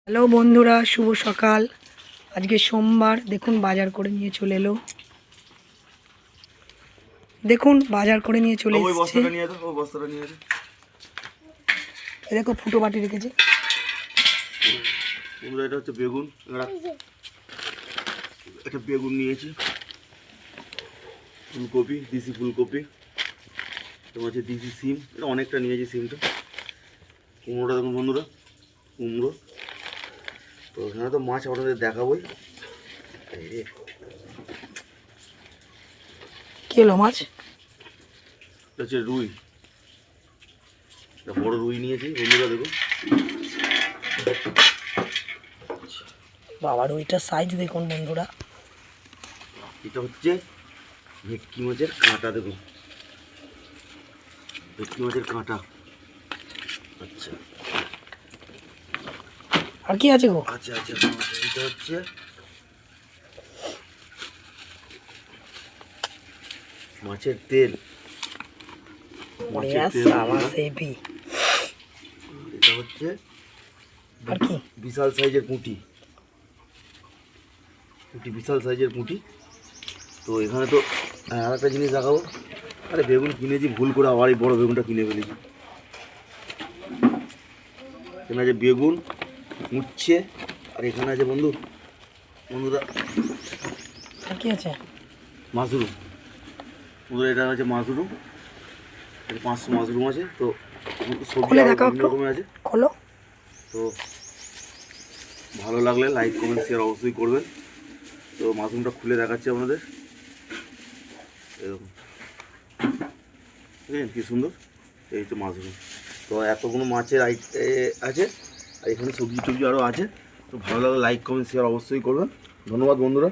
Hello বন্ধুরা, শুভ সকাল। আজকে সোমবার। দেখুন বাজার করে নিয়ে চলে এলো। দেখুন বাজার করে নিয়ে চলে এসেছে। দেখো ফুটো বাটি রেখেছে। এটা হচ্ছে বেগুন। একটা বেগুন নিয়েছি, ফুলকপি, দেশি ফুলকপি, তোমার হচ্ছে দেশি সিম। এটা অনেকটা নিয়েছি সিমটা। কুমড়োটা দেখুন বন্ধুরা, কুমড়ো। তো এখানে তো মাছ আপনাদের দেখাবোই। কি হলো মাছ? এটা হচ্ছে রুই, একটা বড় রুই নিয়েছি বন্ধুরা। দেখুন বাবার ওইটার সাইজ দেখুন বন্ধুরা। এটা হচ্ছে ভেটকি মাছের কাঁটা। দেখুন ভেটকি মাছের কাঁটা। আচ্ছা আর কি আছে গো? আচ্ছা আচ্ছা এটা হচ্ছে মাছের তেল। এটা হচ্ছে আর কি? বিশাল সাইজের পুঁটি, বিশাল সাইজের পুঁটি। তো এখানে তো আর একটা জিনিস দেখাবো। আরে বেগুন কিনেছি, ভুল করে আবার এই বড় বেগুনটা কিনে ফেলেছি। এখানে আছে বেগুন, উচ্ছে, আর এখানে আছে বন্ধুরা আর কি আছে? মাশরুম। বন্ধুরা এটা হচ্ছে মাশরুম, এটা 500 মাশরুম আছে। তো সবজি বিভিন্ন রকমের আছে। খোলো। তো ভালো লাগলে লাইক কমেন্ট শেয়ার অবশ্যই করবেন। তো মাশরুমটা খুলে দেখাচ্ছি আপনাদের। এরকম বুঝলেন কি সুন্দর, এই হচ্ছে মাশরুম। তো এতগুলো মাছের আছে, আর এখানে সবজি টবজি আরও আছে। তো ভালো লাগলে লাইক কমেন্ট শেয়ার অবশ্যই করবেন। ধন্যবাদ বন্ধুরা।